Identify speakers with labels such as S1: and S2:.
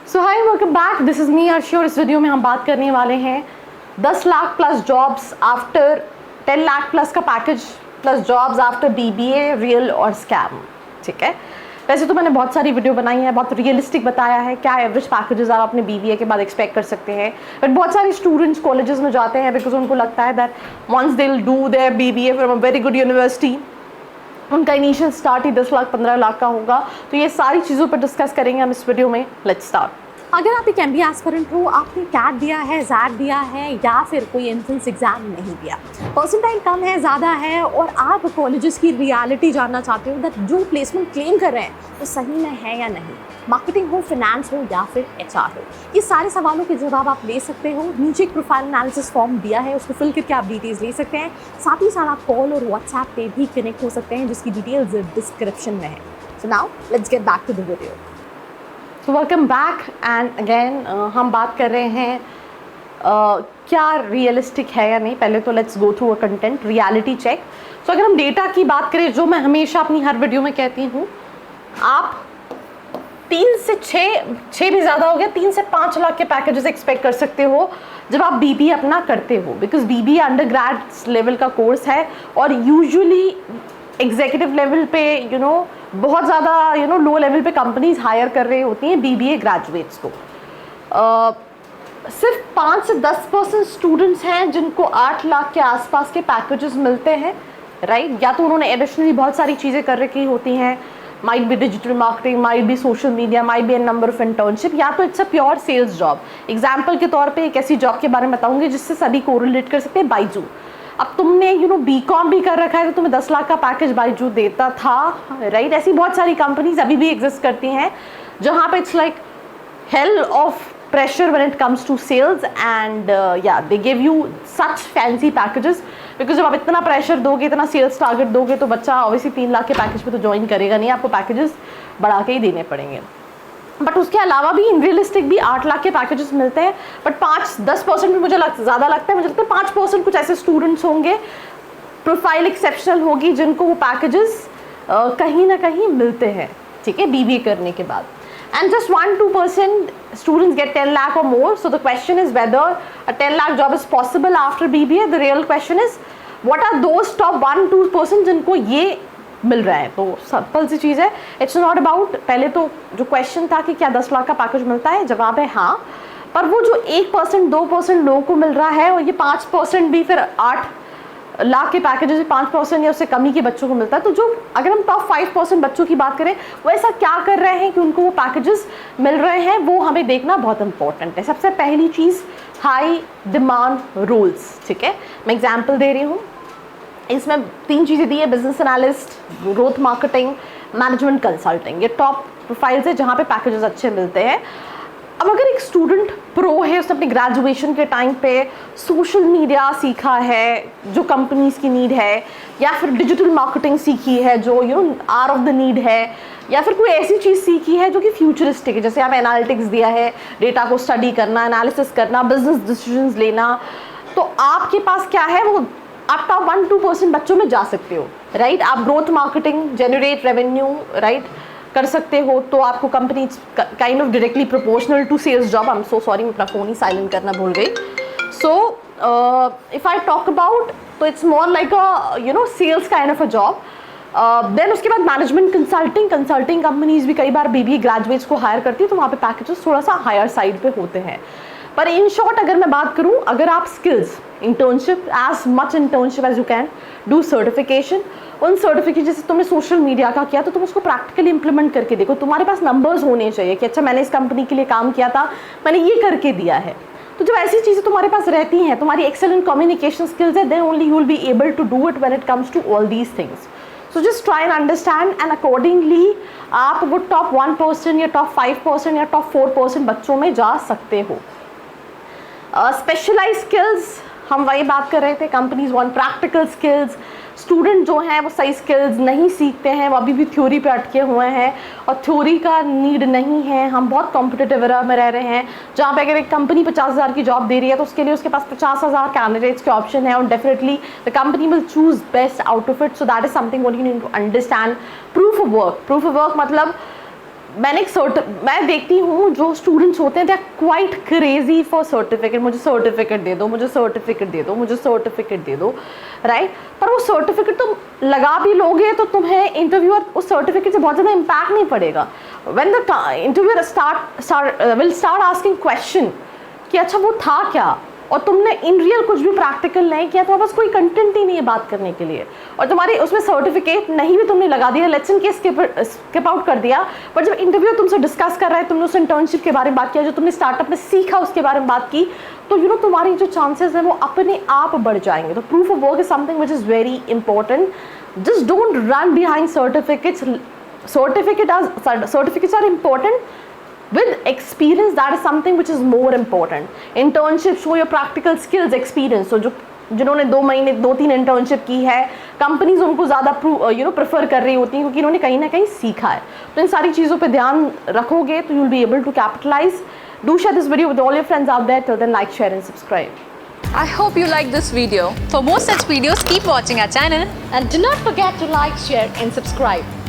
S1: So hi, welcome back. This is me Arshi और इस video में हम बात करने वाले हैं 10 lakh plus jobs after 10 lakh plus का package plus jobs after BBA, real or scam. ठीक है, वैसे तो मैंने बहुत सारी वीडियो बनाई है, बहुत रियलिस्टिक बताया है क्या एवरेज पैकेजेस आप अपने बीबीए के बाद एक्सपेक्ट कर सकते हैं। बट बहुत सारे स्टूडेंट्स कॉलेजेस में जाते हैं बिकॉज उनको लगता है that once they will do their BBA from a very good university, उनका इनिशियल स्टार्ट ही 10 लाख 15 लाख का होगा। तो ये सारी चीज़ों पर डिस्कस करेंगे हम इस वीडियो में। Let's start.
S2: अगर आप एक MBA एस्पिरेंट हो, आपने कैट दिया है, जैट दिया है या फिर कोई एंट्रेंस एग्जाम नहीं दिया, परसेंटाइल कम है, ज़्यादा है और आप कॉलेजेस की रियलिटी जानना चाहते हो दैट जो प्लेसमेंट क्लेम कर रहे हैं वो सही में है या नहीं, मार्केटिंग हो, फिनेंस हो या फिर HR हो, ये सारे सवालों के जवाब आप ले सकते हो। नीचे एक प्रोफाइल एनालिसिस फॉर्म दिया है, उसको फिल करके आप डिटेल्स ले सकते हैं। साथ ही साथ आप कॉल और व्हाट्सएप पे भी कनेक्ट हो सकते हैं जिसकी डिटेल्स डिस्क्रिप्शन में है। So now let's get back to the video.
S1: तो वेलकम बैक एंड अगेन हम बात कर रहे हैं क्या रियलिस्टिक है या नहीं। पहले तो let's go through a content reality check. So अगर हम डेटा की बात करें, जो मैं हमेशा अपनी हर वीडियो में कहती हूँ, आप 3 से 6 भी ज़्यादा हो गया, 3 से 5 लाख के पैकेजेस एक्सपेक्ट कर सकते हो जब आप बीबीए अपना करते हो। Because BBA under grade level का कोर्स है और यूजुअली एग्जीक्यूटिव लेवल पे बहुत ज़्यादा लो लेवल पे कंपनीज हायर कर रही होती हैं बीबीए ग्रेजुएट्स को। सिर्फ 5 से 10% स्टूडेंट्स हैं जिनको 8 लाख के आसपास के पैकेजेस मिलते हैं, राइट। या तो उन्होंने एडिशनली बहुत सारी चीज़ें कर रखी होती हैं, might be digital marketing, might be social media, might be an number of internship, या तो it's a pure sales job. Example के तौर पे एक ऐसी जॉब के बारे में बताऊंगी जिससे सभी कोरिलेट कर सकते हैं, बाइजू। अब तुमने बीकॉम भी कर रखा है तो तुम्हें 10 लाख का पैकेज बाइजू देता था, राइट। ऐसी बहुत सारी कंपनीज अभी भी एग्जिस्ट करती हैं जहाँ पे it's like hell of pressure when it comes to sales and yeah, they give you such fancy packages because जब आप इतना प्रेशर दोगे, इतना सेल्स टारगेट दोगे तो बच्चा ऑब्वियसली 3 लाख के पैकेज पे तो ज्वाइन करेगा नहीं, आपको पैकेजेस बढ़ा के ही देने पड़ेंगे। बट उसके अलावा भी इन रियलिस्टिक भी 8 लाख के पैकेजेस मिलते हैं। बट 5-10% भी मुझे ज़्यादा लगता है। मुझे लगता है 5% कुछ ऐसे स्टूडेंट्स होंगे, प्रोफाइल एक्सेप्शनल होगी, जिनको वो पैकेजेस कहीं ना कहीं मिलते हैं, ठीक है, बीबीए करने के बाद। And just 1-2% students get 10 lakh or more. So the question is whether a 10 lakh job is possible after BBA. The real question is what are those top 1-2% जिनको ये मिल रहा है। तो सिंपल सी चीज़ है, इट्स नॉट अबाउट, पहले तो जो question था कि क्या 10 लाख का पैकेज मिलता है, जवाब है हाँ। पर वो जो 1% 2% लोगों को मिल रहा है और ये 5% भी फिर 8 लाख के पैकेजेस 5% या उससे कमी के बच्चों को मिलता है। तो जो अगर हम टॉप 5% बच्चों की बात करें, वो ऐसा क्या कर रहे हैं कि उनको वो पैकेजेस मिल रहे हैं, वो हमें देखना बहुत इंपॉर्टेंट है। सबसे पहली चीज़, हाई डिमांड रोल्स, ठीक है। मैं एग्जांपल दे रही हूँ, इसमें 3 चीज़ें दी है, business analyst, growth marketing, management consulting. ये टॉप प्रोफाइल्स है जहाँ पे पैकेजेस अच्छे मिलते हैं। अब अगर एक स्टूडेंट प्रो है, उसने अपनी ग्रेजुएशन के टाइम पे सोशल मीडिया सीखा है जो कंपनीज की नीड है, या फिर डिजिटल मार्केटिंग सीखी है जो आर ऑफ द नीड है, या फिर कोई ऐसी चीज़ सीखी है जो कि फ्यूचरिस्टिक है, जैसे आप एनालिटिक्स दिया है, डेटा को स्टडी करना, एनालिसिस करना, बिजनेस डिसीजंस लेना, तो आपके पास क्या है, वो आप टॉप 1-2% बच्चों में जा सकते हो, राइट। आप growth marketing, generate revenue, right, कर सकते हो। तो आपको company kind of directly proportional to sales job. I am so sorry, मैं अपना फ़ोन ही साइलेंट करना भूल गई। So if I talk about, तो it's more like a sales kind of a job. Then उसके बाद मैनेजमेंट कंसल्टिंग कंपनीज भी कई बार बीबीए ग्रेजुएट्स को हायर करती है, तो वहाँ पे पैकेजेस थोड़ा सा हायर साइड पे होते हैं। पर इन शॉर्ट अगर मैं बात करूँ, अगर आप skills, internship, as much internship as you can do, certification, उन सर्टिफिकेट जैसे तुमने सोशल मीडिया का किया तो तुम उसको प्रैक्टिकली इंप्लीमेंट करके देखो। तुम्हारे पास नंबर्स होने चाहिए कि अच्छा मैंने इस कंपनी के लिए काम किया था, मैंने ये करके दिया है। तो जब ऐसी चीज़ें तुम्हारे पास रहती हैं, तुम्हारी एक्सेलेंट कम्युनिकेशन स्किल्स है, then only you will be able to do it when it comes to all these things. So just try and understand and accordingly आप वो टॉप 1% या टॉप 5% या टॉप 4% बच्चों में जा सकते हो। स्पेशलाइज स्किल्स, हम वही बात कर रहे थे, companies want practical skills. Student जो हैं वो सही स्किल्स नहीं सीखते हैं, वो अभी भी थ्योरी पे अटके हुए हैं और थ्योरी का नीड नहीं है। हम बहुत कॉम्पिटिटिव एरा में रह रहे हैं जहाँ पे अगर एक कंपनी 50,000 की जॉब दे रही है तो उसके लिए उसके पास 50,000 कैंडिडेट्स के ऑप्शन है और definitely the company will choose best out of it. So that is something what you need to understand. Proof of work मतलब मैं देखती हूँ जो स्टूडेंट्स होते हैं they are quite crazy for certificate, मुझे सर्टिफिकेट दे दो, मुझे सर्टिफिकेट दे दो, मुझे सर्टिफिकेट दे दो, राइट। पर वो सर्टिफिकेट तुम लगा भी लोगे तो तुम्हें इंटरव्यूअर उस सर्टिफिकेट से बहुत ज़्यादा इम्पैक्ट नहीं पड़ेगा। When the interviewer will start asking question कि अच्छा वो था क्या, और तुमने इन रियल कुछ भी प्रैक्टिकल नहीं किया, तो बस कोई कंटेंट ही नहीं है बात करने के लिए, और तुम्हारे उसमें सर्टिफिकेट नहीं भी तुमने लगा दिया, let's in case skip out कर दिया, पर जब इंटरव्यू तुमसे डिस्कस कर रहा है, तुमने उस इंटर्नशिप के बारे में बात किया, जो तुमने स्टार्टअप में सीखा उसके बारे में बात की, तो यू नो तुम्हारी जो चांसेस हैं वो अपने आप बढ़ जाएंगे। तो proof of work is something which is very important. Just don't run behind certificates. Certificates are important. With experience, that is something which is more important. Internship show your practical skills, experience. So जिन्होंने 2 महीने 2-3 internship की है, companies उनको ज़्यादा prefer कर रही होती हैं क्योंकि इन्होंने कहीं ना कहीं सीखा है। तो इन सारी चीज़ों पे ध्यान रखोगे तो you will be able to capitalize. Do share this video with all your friends out there. Till then, like, share and subscribe.
S3: I hope you liked this video. For more such videos, keep watching our channel.
S2: And do not forget to like, share and subscribe.